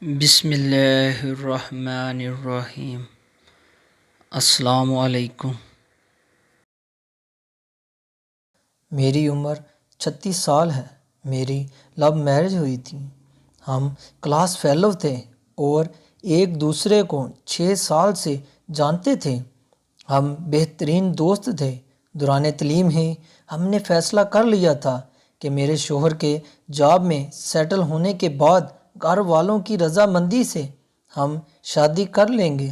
بسم اللہ الرحمن الرحیم۔ السلام علیکم۔ میری عمر 36 سال ہے۔ میری لو میرج ہوئی تھی۔ ہم کلاس فیلو تھے اور ایک دوسرے کو 6 سال سے جانتے تھے۔ ہم بہترین دوست تھے۔ دوران تعلیم ہی ہم نے فیصلہ کر لیا تھا کہ میرے شوہر کے جاب میں سیٹل ہونے کے بعد گھر والوں کی رضامندی سے ہم شادی کر لیں گے۔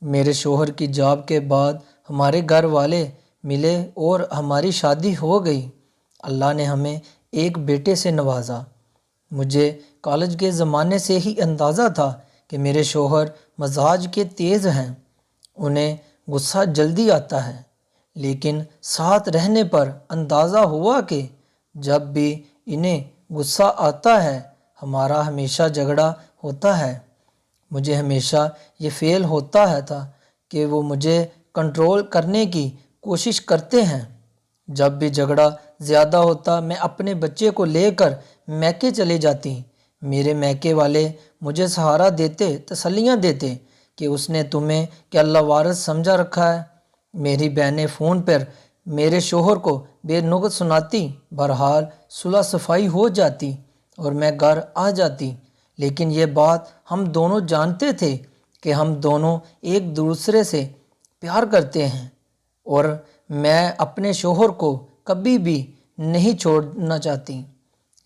میرے شوہر کی جاب کے بعد ہمارے گھر والے ملے اور ہماری شادی ہو گئی۔ اللہ نے ہمیں ایک بیٹے سے نوازا۔ مجھے کالج کے زمانے سے ہی اندازہ تھا کہ میرے شوہر مزاج کے تیز ہیں۔ انہیں غصہ جلدی آتا ہے، لیکن ساتھ رہنے پر اندازہ ہوا کہ جب بھی انہیں غصہ آتا ہے ہمارا ہمیشہ جھگڑا ہوتا ہے۔ مجھے ہمیشہ یہ فیل ہوتا تھا کہ وہ مجھے کنٹرول کرنے کی کوشش کرتے ہیں۔ جب بھی جھگڑا زیادہ ہوتا میں اپنے بچے کو لے کر میکے چلے جاتی۔ میرے میکے والے مجھے سہارا دیتے، تسلیاں دیتے کہ اس نے تمہیں کہ اللہ وارث سمجھا رکھا ہے۔ میری بہنیں فون پر میرے شوہر کو بے نقط سناتی۔ بہرحال صلح صفائی ہو جاتی اور میں گھر آ جاتی، لیکن یہ بات ہم دونوں جانتے تھے کہ ہم دونوں ایک دوسرے سے پیار کرتے ہیں اور میں اپنے شوہر کو کبھی بھی نہیں چھوڑنا چاہتی،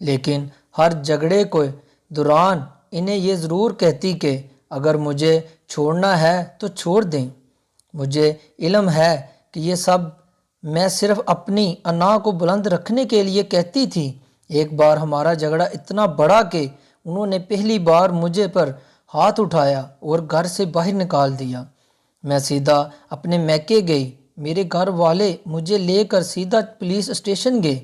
لیکن ہر جھگڑے کے دوران انہیں یہ ضرور کہتی کہ اگر مجھے چھوڑنا ہے تو چھوڑ دیں۔ مجھے علم ہے کہ یہ سب میں صرف اپنی انا کو بلند رکھنے کے لیے کہتی تھی۔ ایک بار ہمارا جھگڑا اتنا بڑا کہ انہوں نے پہلی بار مجھے پر ہاتھ اٹھایا اور گھر سے باہر نکال دیا۔ میں سیدھا اپنے میکے گئی۔ میرے گھر والے مجھے لے کر سیدھا پولیس اسٹیشن گئے۔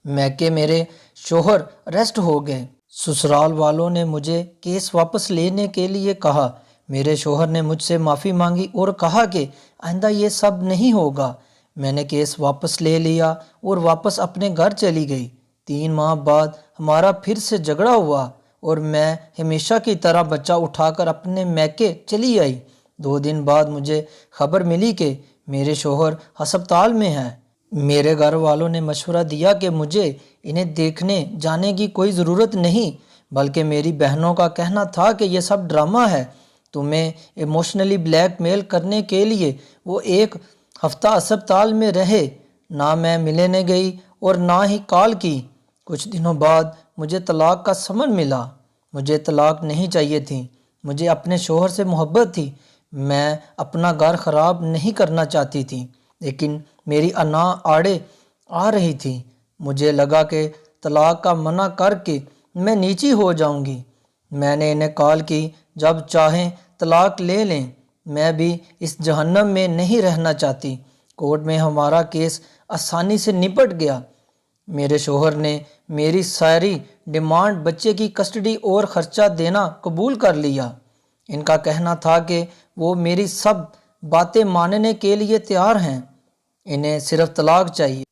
میکے میرے شوہر اریسٹ ہو گئے۔ سسرال والوں نے مجھے کیس واپس لینے کے لیے کہا۔ میرے شوہر نے مجھ سے معافی مانگی اور کہا کہ آئندہ یہ سب نہیں ہوگا۔ میں نے کیس واپس لے لیا اور واپس اپنے گھر چلی گئی۔ 3 ماہ بعد ہمارا پھر سے جھگڑا ہوا اور میں ہمیشہ کی طرح بچہ اٹھا کر اپنے میکے چلی آئی۔ 2 دن بعد مجھے خبر ملی کہ میرے شوہر ہسپتال میں ہیں۔ میرے گھر والوں نے مشورہ دیا کہ مجھے انہیں دیکھنے جانے کی کوئی ضرورت نہیں، بلکہ میری بہنوں کا کہنا تھا کہ یہ سب ڈرامہ ہے۔ تمہیں ایموشنلی بلیک میل کرنے کے لیے وہ 1 ہفتہ ہسپتال میں رہے۔ نہ میں ملنے گئی اور نہ ہی کال کی۔ کچھ دنوں بعد مجھے طلاق کا سمن ملا۔ مجھے طلاق نہیں چاہیے تھی۔ مجھے اپنے شوہر سے محبت تھی۔ میں اپنا گھر خراب نہیں کرنا چاہتی تھی، لیکن میری انا آڑے آ رہی تھی۔ مجھے لگا کہ طلاق کا منع کر کے میں نیچی ہو جاؤں گی۔ میں نے انہیں کال کی، جب چاہیں طلاق لے لیں، میں بھی اس جہنم میں نہیں رہنا چاہتی۔ کورٹ میں ہمارا کیس آسانی سے نپٹ گیا۔ میرے شوہر نے میری ساری ڈیمانڈ، بچے کی کسٹڈی اور خرچہ دینا قبول کر لیا۔ ان کا کہنا تھا کہ وہ میری سب باتیں ماننے کے لیے تیار ہیں، انہیں صرف طلاق چاہیے۔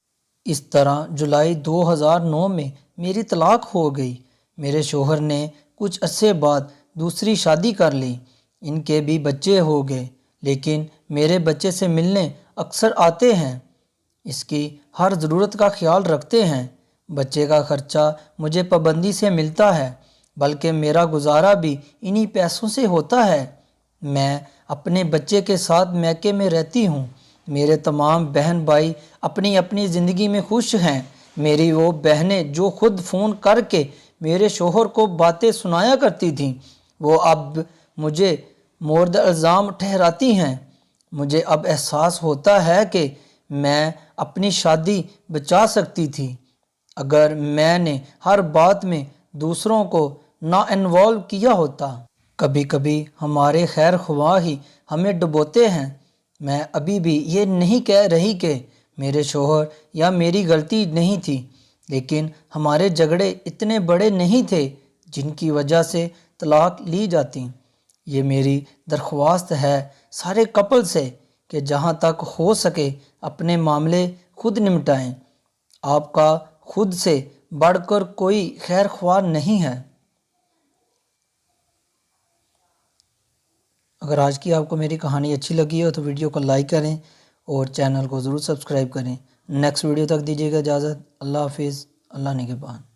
اس طرح جولائی 2009 میں میری طلاق ہو گئی۔ میرے شوہر نے کچھ عرصے بعد دوسری شادی کر لی۔ ان کے بھی بچے ہو گئے، لیکن میرے بچے سے ملنے اکثر آتے ہیں، اس کی ہر ضرورت کا خیال رکھتے ہیں۔ بچے کا خرچہ مجھے پابندی سے ملتا ہے، بلکہ میرا گزارا بھی انہی پیسوں سے ہوتا ہے۔ میں اپنے بچے کے ساتھ میکے میں رہتی ہوں۔ میرے تمام بہن بھائی اپنی اپنی زندگی میں خوش ہیں۔ میری وہ بہنیں جو خود فون کر کے میرے شوہر کو باتیں سنایا کرتی تھیں، وہ اب مجھے مورد الزام ٹھہراتی ہیں۔ مجھے اب احساس ہوتا ہے کہ میں اپنی شادی بچا سکتی تھی اگر میں نے ہر بات میں دوسروں کو نہ انوالو کیا ہوتا۔ کبھی کبھی ہمارے خیر خواہ ہی ہمیں ڈبوتے ہیں۔ میں ابھی بھی یہ نہیں کہہ رہی کہ میرے شوہر یا میری غلطی نہیں تھی، لیکن ہمارے جھگڑے اتنے بڑے نہیں تھے جن کی وجہ سے طلاق لی جاتی۔ یہ میری درخواست ہے سارے کپل سے کہ جہاں تک ہو سکے اپنے معاملے خود نمٹائیں۔ آپ کا خود سے بڑھ کر کوئی خیر خواہ نہیں ہے۔ اگر آج کی آپ کو میری کہانی اچھی لگی ہو تو ویڈیو کو لائک کریں اور چینل کو ضرور سبسکرائب کریں۔ نیکسٹ ویڈیو تک دیجیے گا اجازت۔ اللہ حافظ، اللہ نگہبان۔